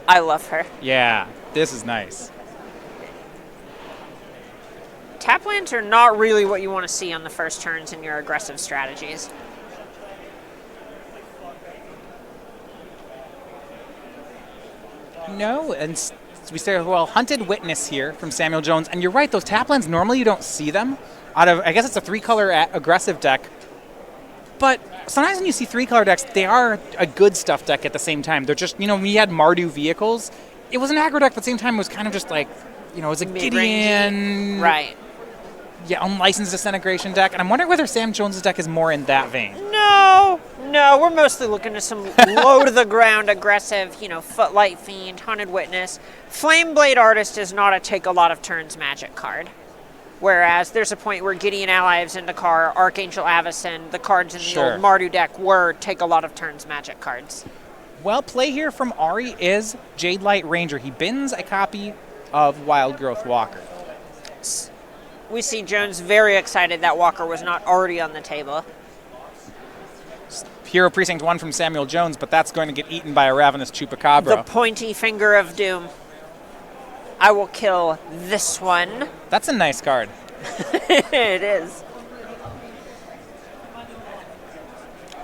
I love her. Yeah, this is nice. Tap lands are not really what you want to see on the first turns in your aggressive strategies. No, and we say, well, Hunted Witness here from Samuel Jones. And you're right, those tap lands, normally you don't see them. Out of, I guess it's a 3-color aggressive deck. But sometimes when you see 3-color decks, they are a good stuff deck at the same time. They're just, when you had Mardu vehicles, it was an aggro deck, but at the same time it was kind of just like, it was a Gideon. Right. Yeah, unlicensed disintegration deck. And I'm wondering whether Sam Jones' deck is more in that vein. No, we're mostly looking at some low-to-the-ground aggressive, Footlight Fiend, Hunted Witness. Flameblade Artist is not a take-a-lot-of-turns magic card. Whereas there's a point where Gideon Allies in the car, Archangel Avacyn, the cards in the old Mardu deck were take-a-lot-of-turns magic cards. Well, play here from Ari is Jade Light Ranger. He bins a copy of Wild Growth Walker. We see Jones very excited that Walker was not already on the table. Hero Precinct 1 from Samuel Jones, but that's going to get eaten by a Ravenous Chupacabra. The pointy finger of doom. I will kill this one. That's a nice card. It is.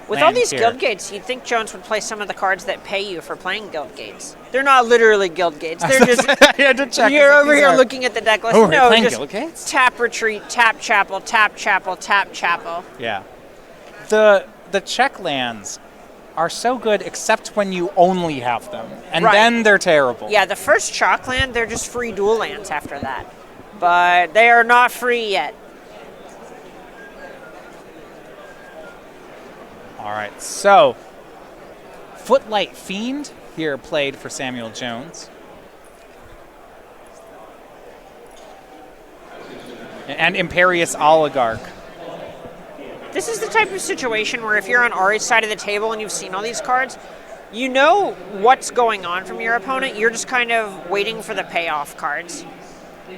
With all these guild gates, you'd think Jones would play some of the cards that pay you for playing guild gates. They're not literally guild gates. They're just you're over here looking at the deck list. No, just guild gates? Tap retreat, tap chapel, tap chapel, tap chapel. Yeah. The check lands are so good except when you only have them. And then they're terrible. Yeah, the first chalk land, they're just free dual lands after that. But they are not free yet. All right, so Footlight Fiend here played for Samuel Jones. And Imperious Oligarch. This is the type of situation where if you're on Ari's side of the table and you've seen all these cards, you know what's going on from your opponent. You're just kind of waiting for the payoff cards.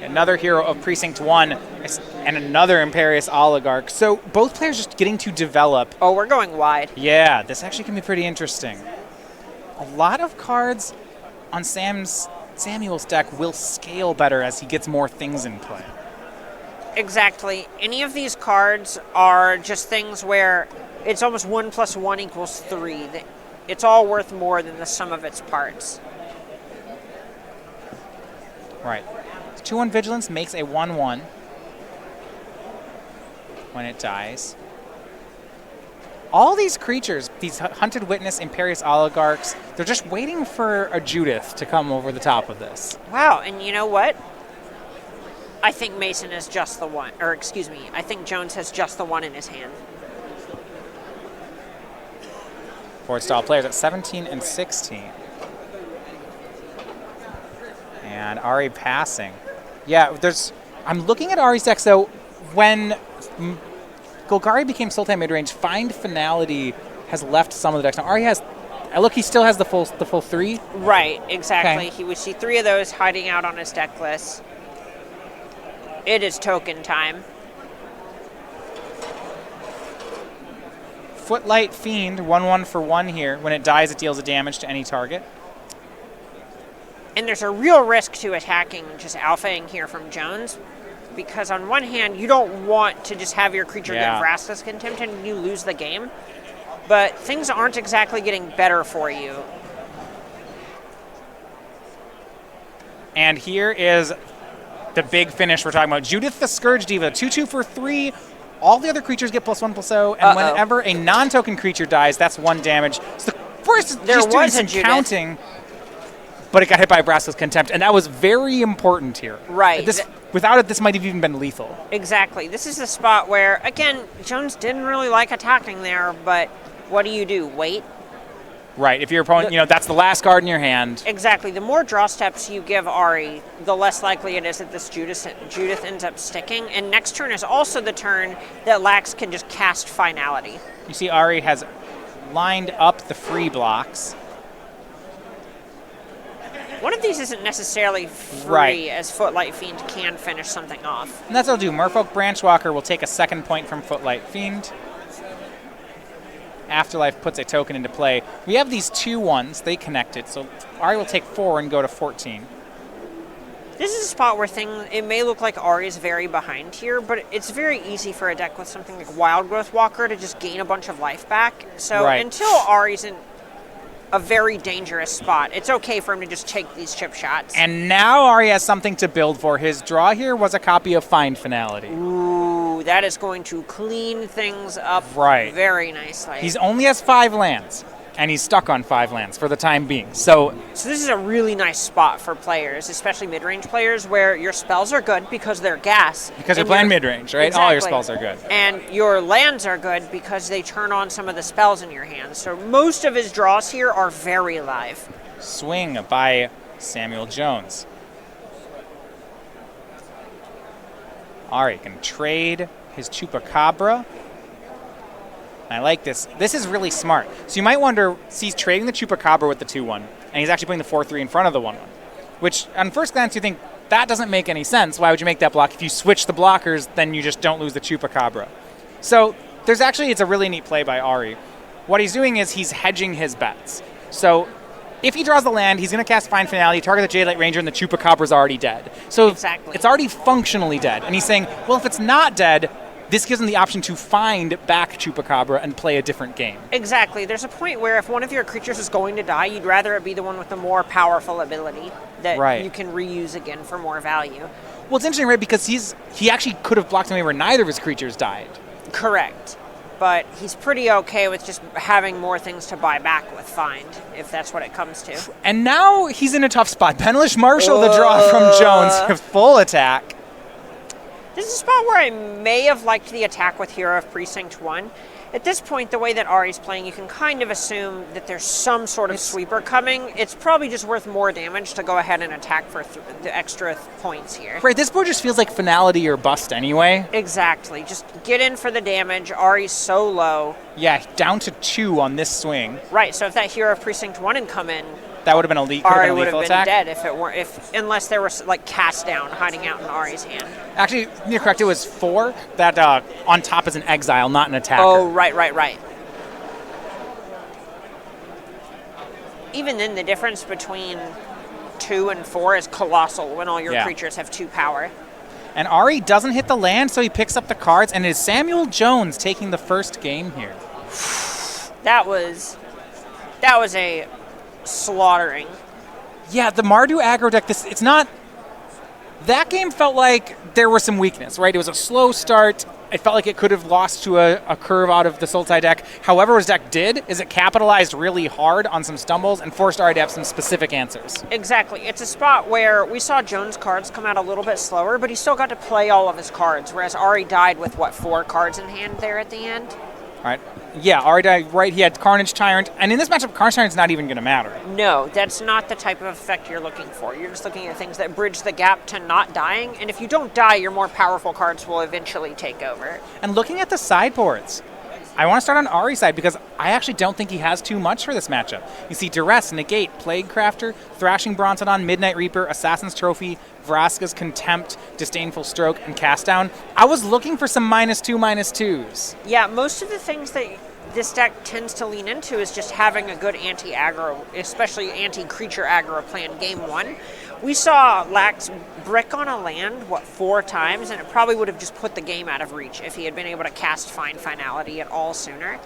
Another hero of Precinct 1 and another Imperious Oligarch. So both players just getting to develop. Oh, we're going wide. Yeah, this actually can be pretty interesting. A lot of cards on Samuel's deck will scale better as he gets more things in play. Exactly. Any of these cards are just things where it's almost 1 + 1 = 3. It's all worth more than the sum of its parts. Right. 2-1 Vigilance makes a 1/1 when it dies. All these creatures, these Hunted Witness, Imperious Oligarchs, they're just waiting for a Judith to come over the top of this. Wow, and you know what? I think Mason is just the one, or excuse me, I think Jones has just the one in his hand. Forward style players at 17 and 16. And Ari passing. Yeah, I'm looking at Ari's deck, so when Golgari became Sultan midrange, Find Finality has left some of the decks. Now Ari look, he still has the full 3. Right, exactly. Okay. He would see 3 of those hiding out on his deck list. It is token time. Footlight Fiend, 1/1 for 1 here. When it dies, it deals a damage to any target. And there's a real risk to attacking just alphaing here from Jones, because on one hand, you don't want to just have your creature get Vraska's Contempt and you lose the game, but things aren't exactly getting better for you. And here is the big finish we're talking about. Judith the Scourge Diva, 2/2 for 3. All the other creatures get +1/+0, and whenever a non-token creature dies, that's 1 damage. So the first, there just doing was some a Judith. counting, but it got hit by Vraska's Contempt, and that was very important here. Right. Without it, this might have even been lethal. Exactly. This is the spot where, again, Jones didn't really like attacking there, but what do? Wait? Right. If your opponent, that's the last card in your hand. Exactly. The more draw steps you give Ari, the less likely it is that this Judith ends up sticking. And next turn is also the turn that Lax can just cast Finality. You see Ari has lined up the free blocks. One of these isn't necessarily free, as Footlight Fiend can finish something off. And that's what I'll do. Merfolk Branchwalker will take a 2nd point from Footlight Fiend. Afterlife puts a token into play. We have these 2/1s. They connected, so Ari will take 4 and go to 14. This is a spot where it may look like Ari's very behind here, but it's very easy for a deck with something like Wild Growth Walker to just gain a bunch of life back. So until Ari's in a very dangerous spot, it's okay for him to just take these chip shots. And now Ari has something to build for. His draw here was a copy of Find Finality. Ooh, that is going to clean things up very nicely. He only has 5 lands, and he's stuck on 5 lands for the time being. So this is a really nice spot for players, especially mid-range players, where your spells are good because they're gas. Because you're playing mid-range, right? Exactly. All your spells are good. And your lands are good because they turn on some of the spells in your hands. So most of his draws here are very live. Swing by Samuel Jones. Ari can trade his Chupacabra. I like this. This is really smart. So you might wonder, he's trading the Chupacabra with the 2/1, and he's actually putting the 4/3 in front of the 1/1, which on first glance you think, that doesn't make any sense. Why would you make that block? If you switch the blockers, then you just don't lose the Chupacabra. So it's a really neat play by Ari. What he's doing is he's hedging his bets. So if he draws the land, he's going to cast Find Finality, target the Jadelight Ranger, and the Chupacabra's already dead. So it's already functionally dead. And he's saying, well, if it's not dead, this gives him the option to find back Chupacabra and play a different game. Exactly. There's a point where if one of your creatures is going to die, you'd rather it be the one with the more powerful ability that you can reuse again for more value. Well, it's interesting, right? Because he actually could have blocked him where neither of his creatures died. Correct. But he's pretty okay with just having more things to buy back with Find, if that's what it comes to. And now he's in a tough spot. Penlish Marshall, the draw from Jones, full attack. This is a spot where I may have liked the attack with Hero of Precinct 1. At this point, the way that Ari's playing, you can kind of assume that there's some sort of sweeper coming. It's probably just worth more damage to go ahead and attack for the extra points here. Right, this board just feels like Finality or Bust anyway. Exactly. Just get in for the damage. Ari's so low. Yeah, down to 2 on this swing. Right, so if that Hero of Precinct 1 had come in, that would have been a lethal Ari attack. would have been dead unless there was like cast down hiding out in Ari's hand. Actually, you're correct. It was 4. That on top is an exile, not an attacker. Oh, right. Even then, the difference between 2 and 4 is colossal when all your creatures have 2 power. And Ari doesn't hit the land, so he picks up the cards, and it is Samuel Jones taking the first game here. That was a slaughtering. Yeah, the Mardu aggro deck, it's not... That game felt like there was some weakness, right? It was a slow start. It felt like it could have lost to a curve out of the Sultai deck. However, what his deck did is it capitalized really hard on some stumbles and forced Ari to have some specific answers. Exactly. It's a spot where we saw Jones' cards come out a little bit slower, but he still got to play all of his cards, whereas Ari died with, 4 cards in hand there at the end? All right. Yeah, Ari died, right. He had Carnage Tyrant, and in this matchup, Carnage Tyrant's not even going to matter. No, that's not the type of effect you're looking for. You're just looking at things that bridge the gap to not dying, and if you don't die, your more powerful cards will eventually take over. And looking at the sideboards, I want to start on Ari's side because I actually don't think he has too much for this matchup. You see Duress, Negate, Plague Crafter, Thrashing Brontodon, Midnight Reaper, Assassin's Trophy, Vraska's Contempt, Disdainful Stroke, and Cast Down. I was looking for some -2/-2s. Yeah, most of the things that this deck tends to lean into is just having a good anti-aggro, especially anti-creature aggro plan game 1. We saw Lax brick on a land, 4 times, and it probably would have just put the game out of reach if he had been able to cast Find Finality at all sooner.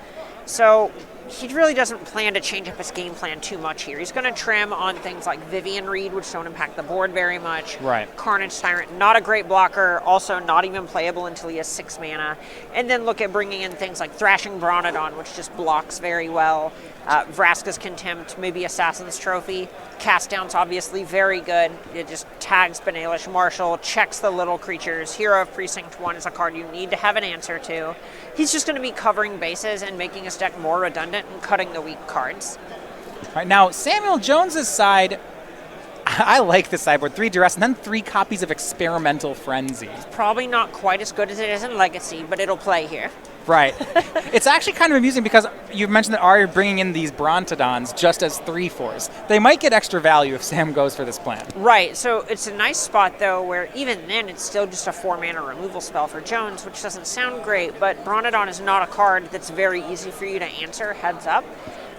So he really doesn't plan to change up his game plan too much here. He's going to trim on things like Vivian Reed, which don't impact the board very much. Right. Carnage Tyrant, not a great blocker, also not even playable until he has 6 mana. And then look at bringing in things like Thrashing Brontodon, which just blocks very well. Vraska's Contempt, maybe Assassin's Trophy. Cast Down's obviously very good. It just tags Benalish Marshall, checks the little creatures. Hero of Precinct 1 is a card you need to have an answer to. He's just going to be covering bases and making his deck more redundant and cutting the weak cards. All right, now Samuel Jones's side, I like this sideboard. 3 Duress and then 3 copies of Experimental Frenzy. Probably not quite as good as it is in Legacy, but it'll play here. Right. It's actually kind of amusing because you mentioned that Ari bringing in these Brontodons just as 3/4s. They might get extra value if Sam goes for this plan. Right, so it's a nice spot, though, where even then it's still just a 4-mana removal spell for Jones, which doesn't sound great, but Brontodon is not a card that's very easy for you to answer, heads up.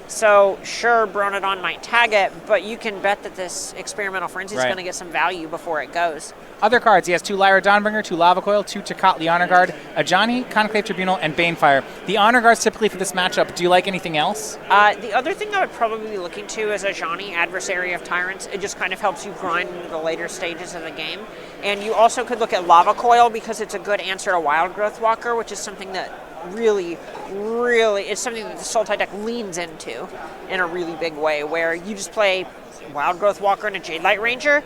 So, sure, Brontodon might tag it, but you can bet that this Experimental Frenzy is going to get some value before it goes. Other cards, he has 2 Lyra Dawnbringer, 2 Lava Coil, 2 Tecatli Honor Guard, Ajani, Conclave Tribunal, and Banefire. The Honor Guards typically for this matchup. Do you like anything else? The other thing I would probably be looking to is Ajani, Adversary of Tyrants. It just kind of helps you grind into the later stages of the game. And you also could look at Lava Coil because it's a good answer to Wild Growth Walker, which is something that really, it's something that the Sultai deck leans into in a really big way, where you just play Wild Growth Walker and a Jade Light Ranger,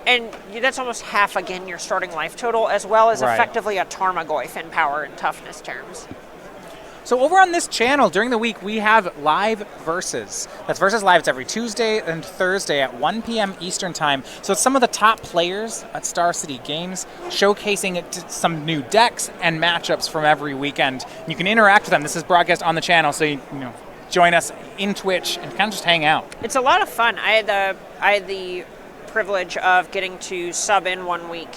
and that's almost half, again, your starting life total, as well as effectively a Tarmogoyf in power and toughness terms. So over on this channel, during the week, we have live Versus. That's Versus Live. It's every Tuesday and Thursday at 1 p.m. Eastern Time. So it's some of the top players at Star City Games showcasing some new decks and matchups from every weekend. You can interact with them. This is broadcast on the channel, so you join us in Twitch and kind of just hang out. It's a lot of fun. I had the privilege of getting to sub in 1 week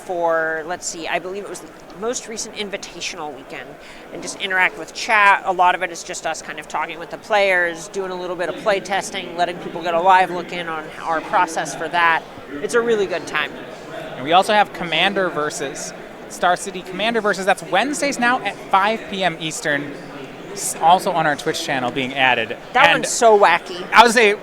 for, let's see, I believe it was the most recent invitational weekend, and just interact with chat. A lot of it is just us kind of talking with the players, doing a little bit of play testing, letting people get a live look in on our process for that. It's a really good time. And we also have Commander Versus, Star City Commander Versus. That's Wednesdays now at 5 p.m. Eastern, also on our Twitch channel being added. That one's so wacky. I would say,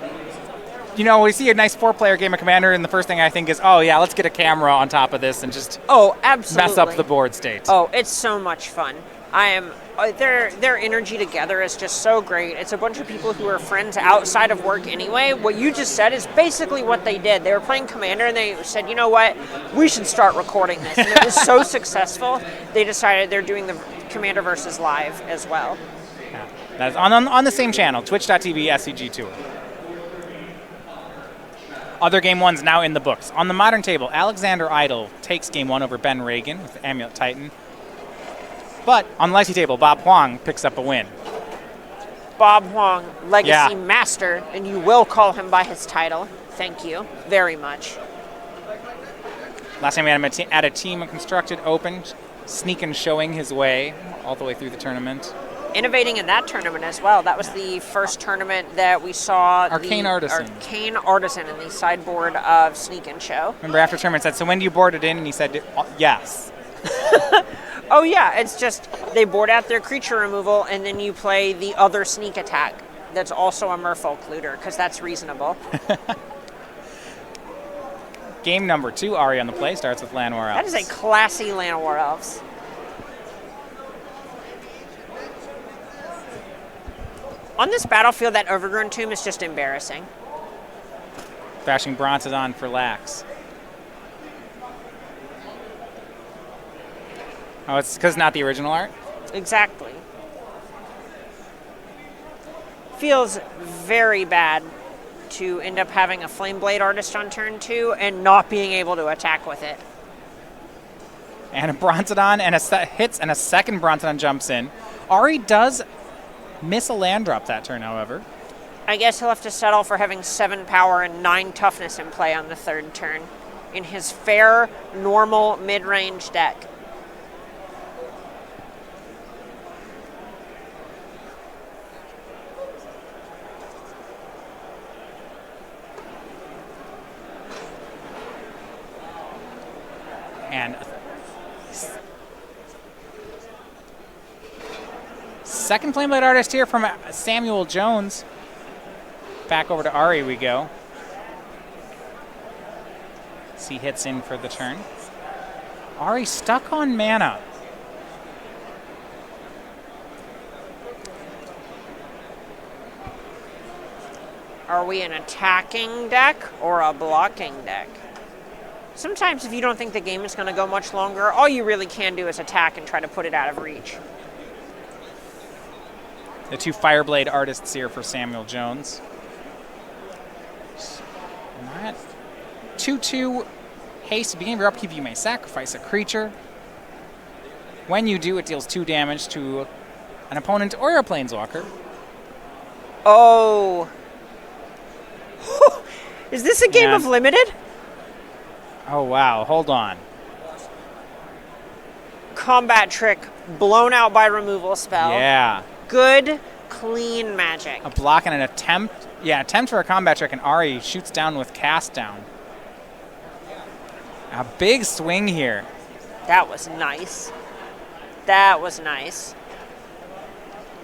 we see a nice 4-player game of Commander, and the first thing I think is, oh yeah, let's get a camera on top of this and just absolutely mess up the board state. Oh, it's so much fun. Their energy together is just so great. It's a bunch of people who are friends outside of work anyway. What you just said is basically what they did. They were playing Commander, and they said, you know what, we should start recording this. And it was so successful, they decided they're doing the Commander Versus Live as well. Yeah. That's on the same channel, twitch.tv SCG Tour. Other Game 1's now in the books. On the modern table, Alexander Idol takes Game 1 over Ben Ragan with Amulet Titan. But on the Legacy table, Bob Huang picks up a win. Bob Huang, Legacy Master, and you will call him by his title. Thank you very much. Last time we had him at a Team Constructed Open, sneaking showing his way all the way through the tournament. Innovating in that tournament as well. That was the first tournament that we saw Arcane Artisan in the sideboard of Sneak and Show. Remember after tournament said, so when do you board it in? And he said, yes. Oh yeah, it's just they board out their creature removal and then you play the other sneak attack that's also a Merfolk Looter, because that's reasonable. Game number 2, Ari on the play, starts with Llanowar Elves. That is a classy Llanowar Elves. On this battlefield, that Overgrown Tomb is just embarrassing. Bashing Brontodon for Lax. Oh, it's because not the original art? Exactly. Feels very bad to end up having a Flameblade Artist on turn 2 and not being able to attack with it. And a Brontodon and hits, and a second Brontodon jumps in. Ari does miss a land drop that turn, however. I guess he'll have to settle for having 7 power and 9 toughness in play on the third turn in his fair, normal, mid-range deck. And second Flameblade Artist here from Samuel Jones. Back over to Ari we go. As he hits in for the turn. Ari stuck on mana. Are we an attacking deck or a blocking deck? Sometimes if you don't think the game is going to go much longer, all you really can do is attack and try to put it out of reach. The 2 Fireblade Artists here for Samuel Jones. And that 2/2 haste. Beginning of your upkeep, you may sacrifice a creature. When you do, it deals 2 damage to an opponent or a planeswalker. Oh. Is this a game of limited? Oh, wow. Hold on. Combat trick blown out by removal spell. Yeah. Good, clean Magic. A block and an attempt. Yeah, attempt for a combat trick, and Ari shoots down with cast down. A big swing here. That was nice. That was nice.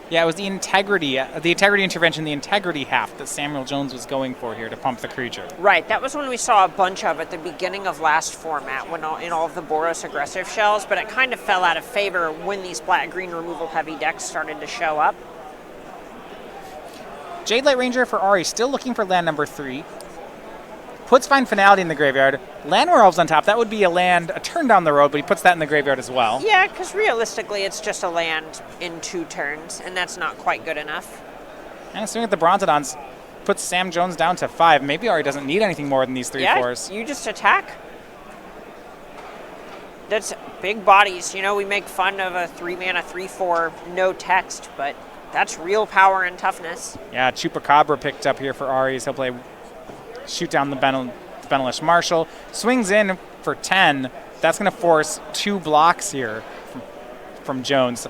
Yeah, it was the integrity intervention, the integrity half that Samuel Jones was going for here to pump the creature. Right, that was one we saw a bunch of at the beginning of last format when in all of the Boros aggressive shells, but it kind of fell out of favor when these black-green removal-heavy decks started to show up. Jade Light Ranger for Ari, still looking for land number 3. Puts Find Finality in the graveyard. Land Werewolves on top. That would be a turn down the road, but he puts that in the graveyard as well. Yeah, because realistically, it's just a land in 2 turns, and that's not quite good enough. And a swing at the Brontodons puts Sam Jones down to 5. Maybe Ari doesn't need anything more than these 3/4s. You just attack. That's big bodies. You know, we make fun of a 3-mana 3/4 no text, but that's real power and toughness. Yeah, Chupacabra picked up here for Ari. So he'll shoot down the Benelish Marshal. Swings in for 10. That's going to force 2 blocks here from Jones,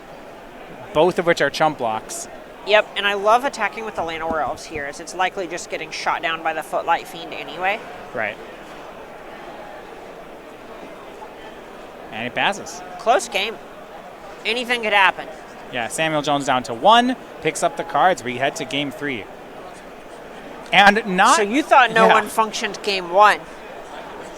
both of which are chump blocks. Yep, and I love attacking with the Llanowar Elves here, as it's likely just getting shot down by the Footlight Fiend anyway. Right. And he passes. Close game. Anything could happen. Yeah, Samuel Jones down to 1, picks up the cards. We head to game 3. And not. So you thought no one functioned game 1.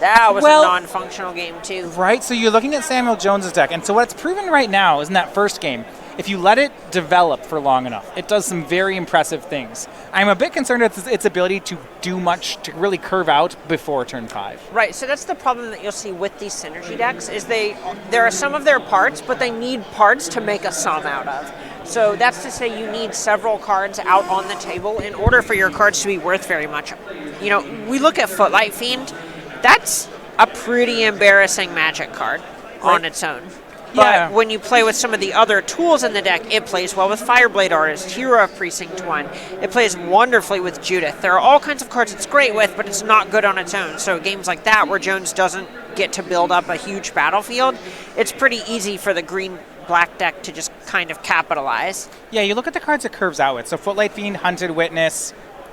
That was a non-functional game 2. Right, so you're looking at Samuel Jones' deck, and so what's proven right now is in that first game, if you let it develop for long enough, it does some very impressive things. I'm a bit concerned with its ability to do much, to really curve out before turn 5. Right, so that's the problem that you'll see with these synergy decks, is there are some of their parts, but they need parts to make a sum out of. So that's to say you need several cards out on the table in order for your cards to be worth very much. You know, we look at Footlight Fiend, that's a pretty embarrassing Magic card on its own. But when you play with some of the other tools in the deck, it plays well with Fireblade Artist, Hero of Precinct 1. It plays wonderfully with Judith. There are all kinds of cards it's great with, but it's not good on its own. So games like that, where Jones doesn't get to build up a huge battlefield, it's pretty easy for the green-black deck to just kind of capitalize. Yeah, you look at the cards it curves out with. So Footlight Fiend, Hunted Witness,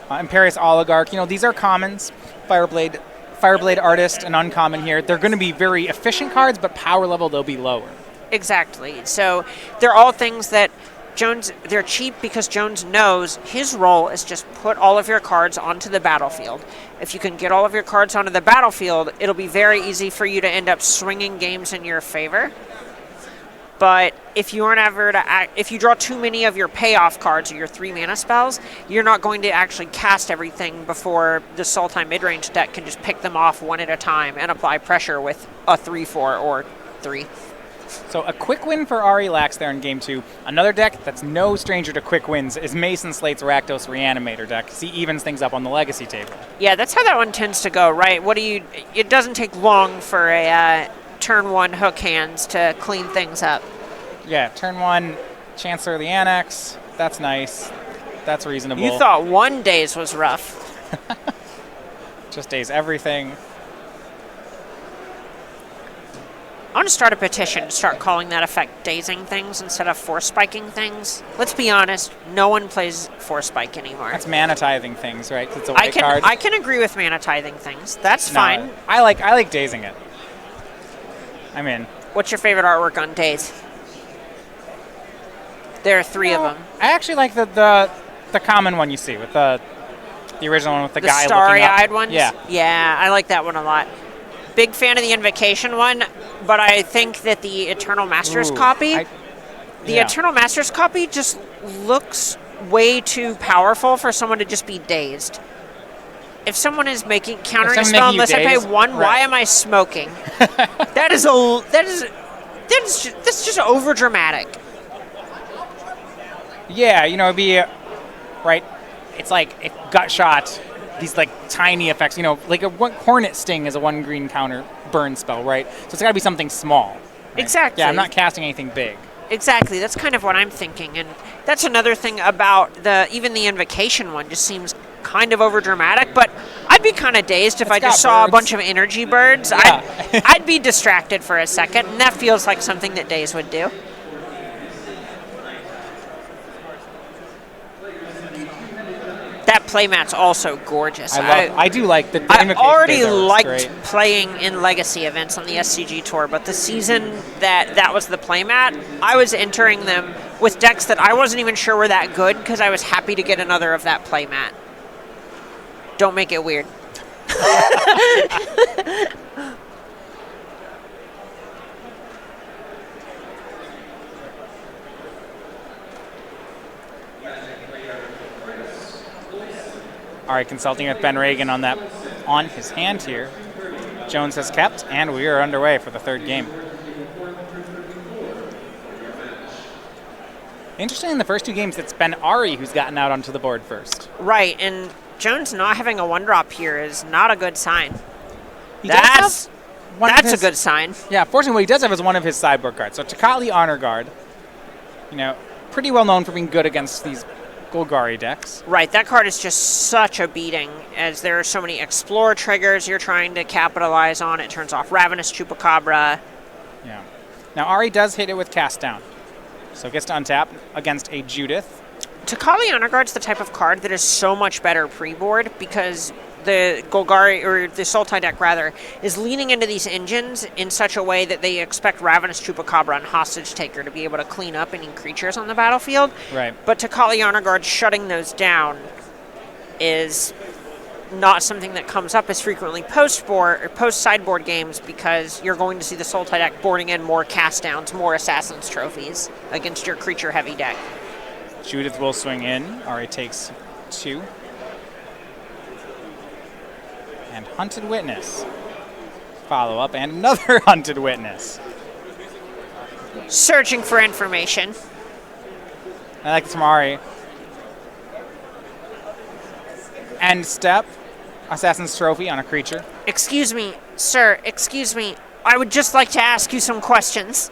Imperious Oligarch, these are commons. Fireblade Artist, an uncommon here. They're going to be very efficient cards, but power level, they'll be lower. Exactly. So they're all things that they're cheap because Jones knows his role is just put all of your cards onto the battlefield. If you can get all of your cards onto the battlefield, it'll be very easy for you to end up swinging games in your favor. But if you if you draw too many of your payoff cards or your 3-mana spells, you're not going to actually cast everything before the Sultai midrange deck can just pick them off one at a time and apply pressure with a 3/4 or 3. So a quick win for Ari Lax there in game 2. Another deck that's no stranger to quick wins is Mason Slate's Rakdos Reanimator deck. He evens things up on the legacy table. Yeah, that's how that one tends to go, right? It doesn't take long for a turn 1 hook hands to clean things up. Yeah, turn 1, Chancellor of the Annex. That's nice. That's reasonable. You thought 1 days was rough. Just days everything. I want to start a petition to start calling that effect dazing things instead of force spiking things. Let's be honest, no one plays force spike anymore. That's mana tithing things, right? It's a white card. I can agree with mana tithing things. That's fine. I like dazing it. I'm in. What's your favorite artwork on Daze? There are 3 of them. I actually like the common one you see with the original one with the guy looking up. The starry-eyed ones? Yeah. Yeah, I like that one a lot. Big fan of the Invocation one, but I think that the Eternal Masters copy, Eternal Masters copy just looks way too powerful for someone to just be dazed. If someone is countering a spell unless I pay 1, why am I smoking? That's just over dramatic. Yeah, it'd be right. It's like it gut shot. These tiny effects, like a Hornet Sting is a 1 green counter burn spell, right? So it's got to be something small. Right? Exactly. Yeah, I'm not casting anything big. Exactly. That's kind of what I'm thinking. And that's another thing about even the invocation one just seems kind of over dramatic, but I'd be kind of dazed if I just saw a bunch of energy birds. Yeah. I'd be distracted for a second, and that feels like something that Daze would do. That playmat's also gorgeous. I do like the I invocation already phase, though. It's liked great. playing in Legacy events on the SCG Tour, but the season that was the playmat, I was entering them with decks that I wasn't even sure were that good because I was happy to get another of that playmat. Don't make it weird. All right, consulting with Ben Ragan on his hand here. Jones has kept, and we are underway for the third game. Interesting, in the first two games, it's been Ari who's gotten out onto the board first. Right, and Jones not having a one-drop here is not a good sign. That's a good sign. Yeah, fortunately, what he does have is one of his sideboard cards. So Takali Honor Guard, pretty well known for being good against these Golgari decks. Right, that card is just such a beating, as there are so many Explore triggers you're trying to capitalize on. It turns off Ravenous Chupacabra. Yeah. Now, Ari does hit it with Cast Down, so gets to untap against a Judith. Takali Honor Guard's the type of card that is so much better pre-board because the Golgari, or the Sultai deck rather, is leaning into these engines in such a way that they expect Ravenous Chupacabra and Hostage Taker to be able to clean up any creatures on the battlefield. Right. But Takali Honor Guard shutting those down is not something that comes up as frequently post-board or post-sideboard games because you're going to see the Sultai deck boarding in more cast downs, more Assassin's Trophies against your creature-heavy deck. Judith will swing in. Ari takes 2. And Hunted Witness. Follow up, and another Hunted Witness. Searching for information. I like this from Ari. End step. Assassin's Trophy on a creature. Excuse me, sir, excuse me. I would just like to ask you some questions.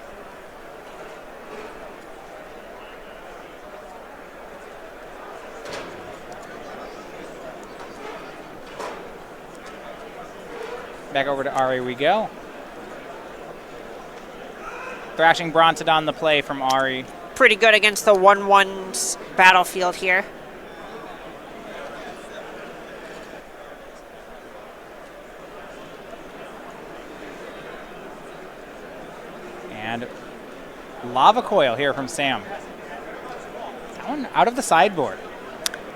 Back over to Ari we go. Thrashing Brontodon the play from Ari. Pretty good against the 1/1's battlefield here. And Lava Coil here from Sam. That one out of the sideboard.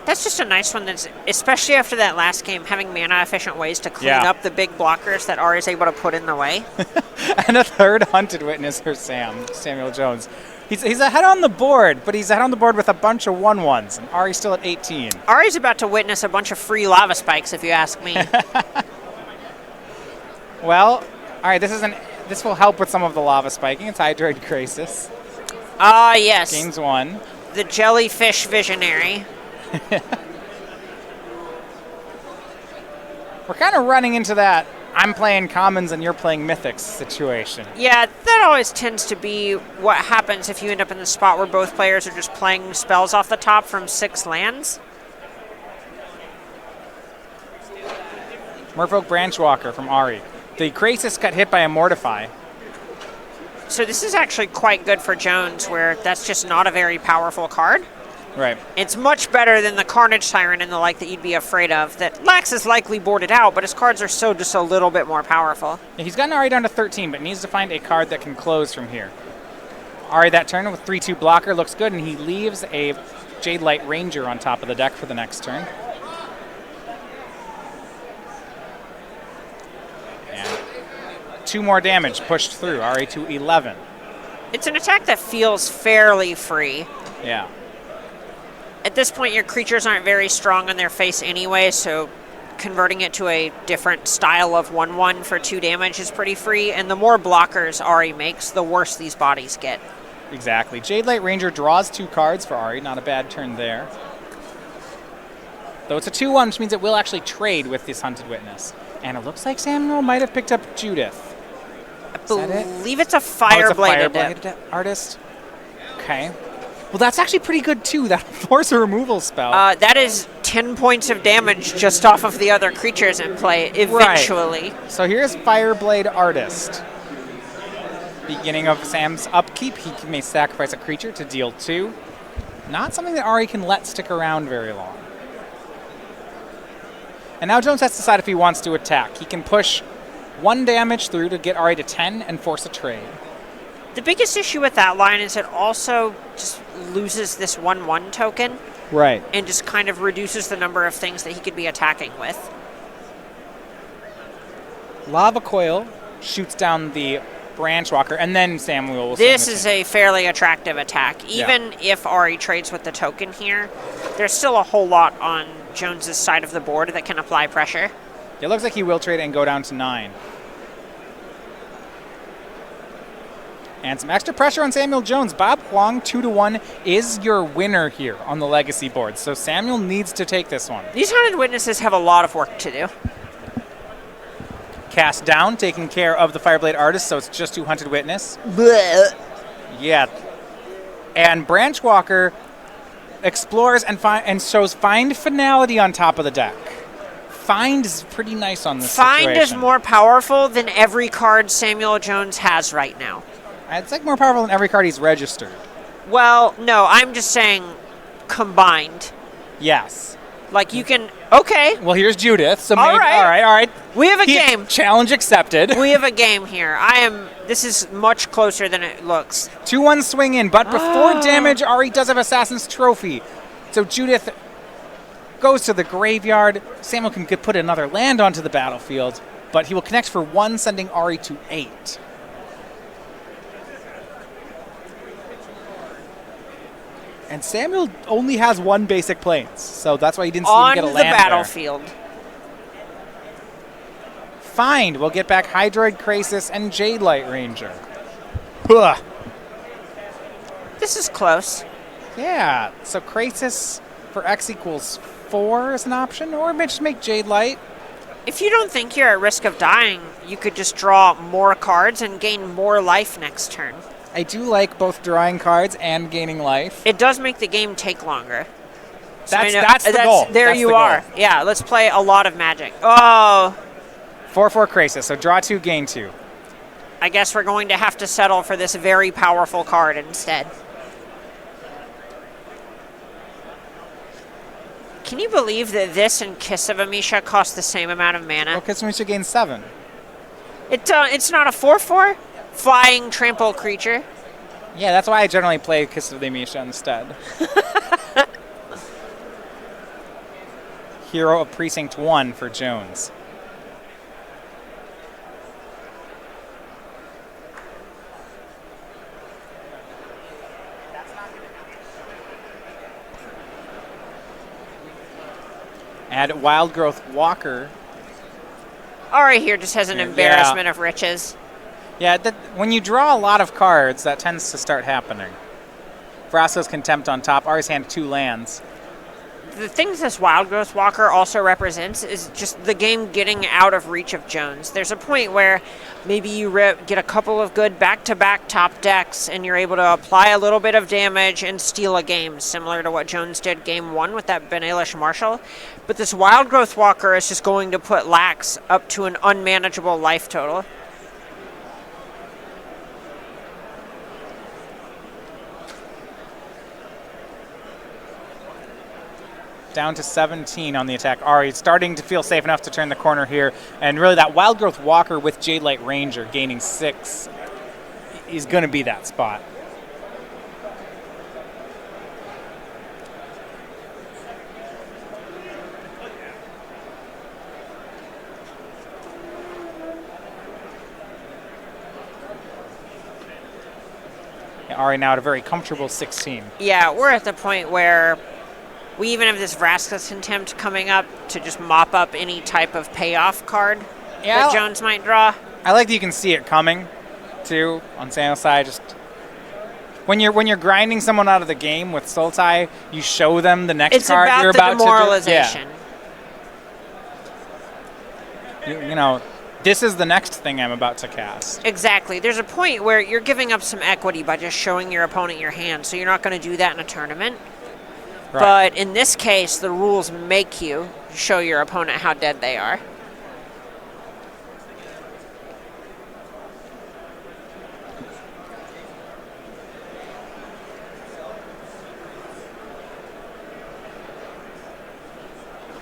That's just a nice one, that's, especially after that last game, having mana-efficient ways to clean Yeah. up the big blockers that Ari is able to put in the way. And a third Hunted Witness for Samuel Jones. He's ahead on the board, but he's ahead on the board with a bunch of 1/1s, and Ari's still at 18. Ari's about to witness a bunch of free lava spikes, if you ask me. Well, all right, this will help with some of the lava spiking. It's Hydroid Crisis. Ah, yes. Games 1. The Jellyfish Visionary. We're kind of running into that I'm playing commons and you're playing mythics situation. Yeah, that always tends to be what happens if you end up in the spot where both players are just playing spells off the top from 6 lands. Merfolk Branchwalker from Ari. The Crisis got hit by a Mortify. So this is actually quite good for Jones, where that's just not a very powerful card. Right. It's much better than the Carnage Tyrant and the like that you'd be afraid of, that Lax is likely boarded out, but his cards are so just a little bit more powerful. Yeah, he's gotten Ari down to 13, but needs to find a card that can close from here. Ari that turn with 3/2 blocker looks good, and he leaves a Jade Light Ranger on top of the deck for the next turn. And 2 more damage pushed through, Ari to 11. It's an attack that feels fairly free. Yeah. At this point, your creatures aren't very strong on their face anyway, so converting it to a different style of 1/1 for 2 damage is pretty free, and the more blockers Ari makes, the worse these bodies get. Exactly. Jade Light Ranger draws 2 cards for Ari. Not a bad turn there. Though it's a 2/1, which means it will actually trade with this Hunted Witness. And it looks like Samuel might have picked up Judith. I that it? believe it's a Oh, it's a Firebladed. Firebladed artist. Okay. Well, that's actually pretty good, too. That'll force a removal spell. That is 10 points of damage just off of the other creatures in play, eventually. Right. So here's Fireblade Artist. Beginning of Sam's upkeep, he may sacrifice a creature to deal 2. Not something that Ari can let stick around very long. And now Jones has to decide if he wants to attack. He can push 1 damage through to get Ari to 10 and force a trade. The biggest issue with that line is it also just loses this 1/1 token. Right. And just kind of reduces the number of things that he could be attacking with. Lava Coil shoots down the Branch Walker, and then Samuel will This is a fairly attractive attack. Even if Ari trades with the token here, there's still a whole lot on Jones's side of the board that can apply pressure. It looks like he will trade and go down to 9. And some extra pressure on Samuel Jones. Bob Huang, 2-1, is your winner here on the Legacy board. So Samuel needs to take this one. These Haunted Witnesses have a lot of work to do. Cast down, taking care of the Fireblade Artist, so it's just 2 Hunted Witness. Blech. Yeah. And Branch Walker explores and shows Find Finality on top of the deck. Find is pretty nice on this Find situation. is more powerful than every card Samuel Jones has right now. It's like more powerful than every card he's registered. Well, no, I'm just saying combined. Yes. Like you can, okay. Well, here's Judith. So All maybe, right. all right. We have a game. Challenge accepted. We have a game here. This is much closer than it looks. 2-1 swing in, but before damage, Ari does have Assassin's Trophy. So Judith goes to the graveyard. Samuel can put another land onto the battlefield, but he will connect for 1, sending Ari to 8. And Samuel only has 1 basic plains, so that's why he didn't see him get a land on the battlefield. Find. We'll get back Hydroid, Krasis, and Jade Light Ranger. Ugh. This is close. Yeah, so Krasis for X equals 4 is an option, or maybe just make Jade Light. If you don't think you're at risk of dying, you could just draw more cards and gain more life next turn. I do like both drawing cards and gaining life. It does make the game take longer. That's the goal. There That's you the are. goal. Yeah, let's play a lot of Magic. Oh, 4/4 Krasis, so draw 2, gain 2. I guess we're going to have to settle for this very powerful card instead. Can you believe that this and Kiss of Amisha cost the same amount of mana? Well, because we should gain 7. It's not a 4/4 flying trample creature. Yeah, that's why I generally play Kiss of the Misha instead. Hero of Precinct 1 for Jones. Add Wild Growth Walker. Ari here just has an embarrassment of riches. Yeah, when you draw a lot of cards, that tends to start happening. Vraska's Contempt on top. Ari's hand 2 lands. The things this Wild Growth Walker also represents is just the game getting out of reach of Jones. There's a point where maybe you get a couple of good back-to-back top decks and you're able to apply a little bit of damage and steal a game, similar to what Jones did game 1 with that Ben Eilish Marshall. But this Wild Growth Walker is just going to put Lax up to an unmanageable life total. Down to 17 on the attack. Ari starting to feel safe enough to turn the corner here. And really that Wild Growth Walker with Jade Light Ranger gaining 6 is going to be that spot. Yeah, Ari now at a very comfortable 16. Yeah, we're at the point where we even have this Vraska's Contempt coming up to just mop up any type of payoff card that Jones might draw. I like that you can see it coming, too, on Samuel's side. Just when you're grinding someone out of the game with Sultai, you show them the next card you're about to do. It's about the demoralization. Yeah. You know, this is the next thing I'm about to cast. Exactly. There's a point where you're giving up some equity by just showing your opponent your hand, so you're not going to do that in a tournament. Right. But in this case, the rules make you show your opponent how dead they are.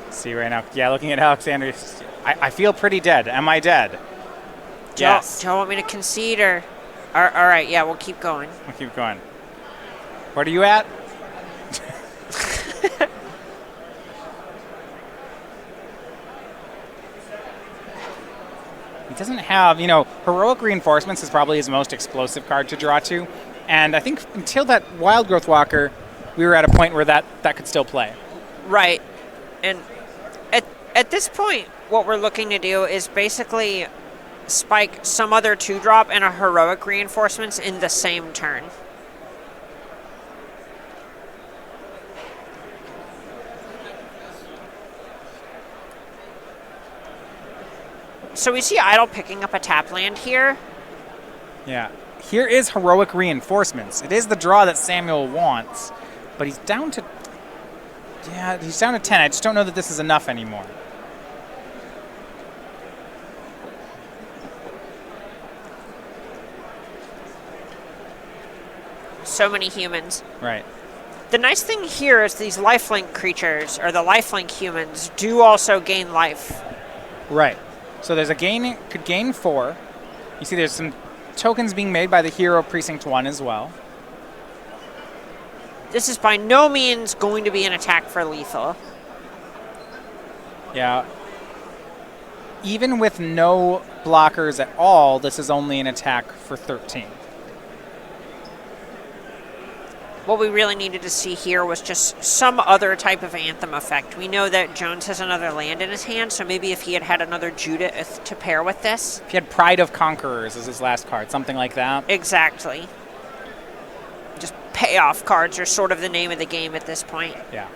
See right now. Yeah, looking at Alexander, I feel pretty dead. Am I dead? Yes. Do you want me to concede or? All right, yeah, we'll keep going. We'll keep going. What are you at? He doesn't have, Heroic Reinforcements is probably his most explosive card to draw to. And I think until that Wild Growth Walker, we were at a point where that could still play. Right. And at this point, what we're looking to do is basically spike some other 2-drop and a Heroic Reinforcements in the same turn. So we see Idle picking up a tap land here. Yeah. Here is Heroic Reinforcements. It is the draw that Samuel wants, but he's down to... Yeah, he's down to 10. I just don't know that this is enough anymore. So many humans. Right. The nice thing here is these lifelink creatures, or the lifelink humans, do also gain life. Right. So there's could gain 4. You see there's some tokens being made by the hero Precinct 1 as well. This is by no means going to be an attack for lethal. Yeah. Even with no blockers at all, this is only an attack for 13. What we really needed to see here was just some other type of Anthem effect. We know that Jones has another land in his hand, so maybe if he had had another Judith to pair with this. If he had Pride of Conquerors as his last card, something like that. Exactly. Just payoff cards are sort of the name of the game at this point. Yeah.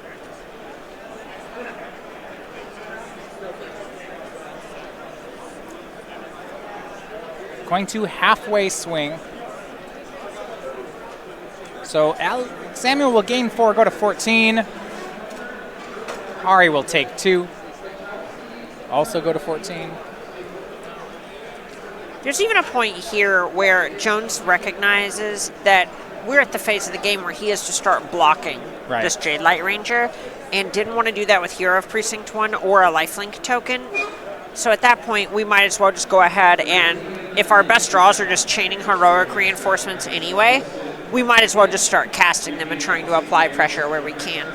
Going to halfway swing. So Samuel will gain 4, go to 14. Ari will take 2. Also go to 14. There's even a point here where Jones recognizes that we're at the phase of the game where he has to start blocking this Jade Light Ranger, and didn't want to do that with Hero of Precinct 1 or a lifelink token. So at that point, we might as well just go ahead and, if our best draws are just chaining Heroic Reinforcements anyway, we might as well just start casting them and trying to apply pressure where we can.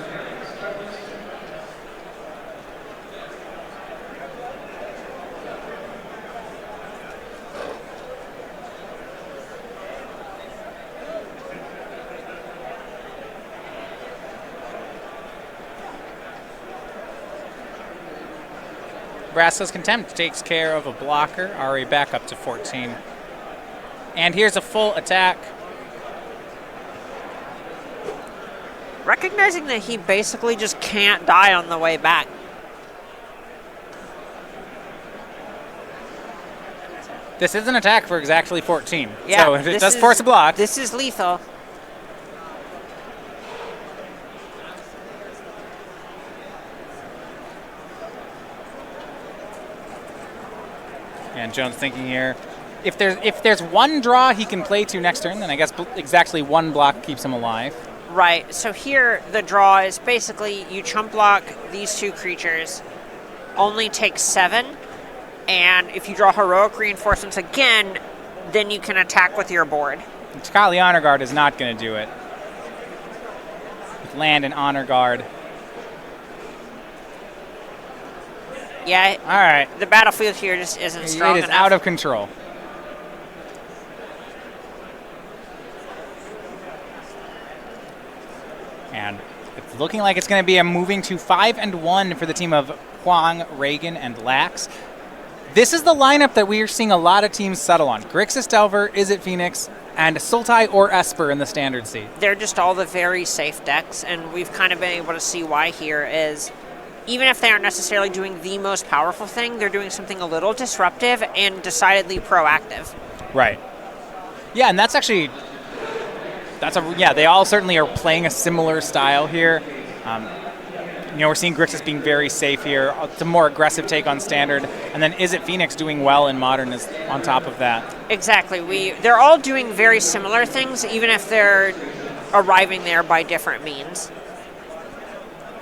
Brass's Contempt takes care of a blocker. Ari back up to 14. And here's a full attack. Recognizing that he basically just can't die on the way back. This is an attack for exactly 14. Yeah, so it does force a block. This is lethal. And Jones thinking here, if there's one draw he can play to next turn, then I guess exactly one block keeps him alive. Right, so here the draw is basically you chump block these 2 creatures, only take 7, and if you draw Heroic Reinforcements again, then you can attack with your board. Tikali Honor Guard is not going to do it. With land and Honor Guard. Yeah, all right. The battlefield here just isn't strong enough. It is out of control. And it's looking like it's going to be a moving to 5-1 for the team of Huang, Ragan, and Lax. This is the lineup that we are seeing a lot of teams settle on. Grixis Delver, Izzet Phoenix, and Sultai or Esper in the standard seed. They're just all the very safe decks, and we've kind of been able to see why here is even if they aren't necessarily doing the most powerful thing, they're doing something a little disruptive and decidedly proactive. Right. Yeah, and that's actually, they all certainly are playing a similar style here. We're seeing Grixis being very safe here. It's a more aggressive take on Standard. And then Is It Phoenix doing well in Modern is on top of that. Exactly. They're all doing very similar things, even if they're arriving there by different means.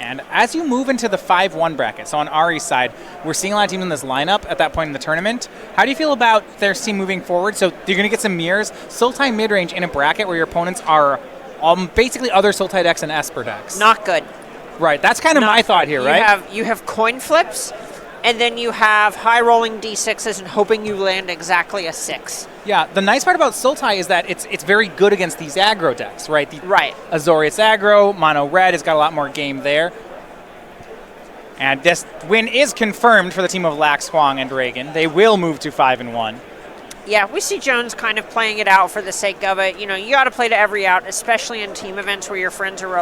And as you move into the 5-1 bracket, so on Ari's side, we're seeing a lot of teams in this lineup at that point in the tournament. How do you feel about their team moving forward? So you're going to get some mirrors. Sultai midrange in a bracket where your opponents are basically other Sultai decks and Esper decks. Not good. Right, that's kind of my thought here, right? You have coin flips, and then you have high rolling d6s and hoping you land exactly a 6. Yeah, the nice part about Sultai is that it's very good against these aggro decks, right? Right. Azorius aggro, mono red has got a lot more game there. And this win is confirmed for the team of Lax, Huang, and Ragan. They will move to 5-1. Yeah, we see Jones kind of playing it out for the sake of it. You got to play to every out, especially in team events where your friends are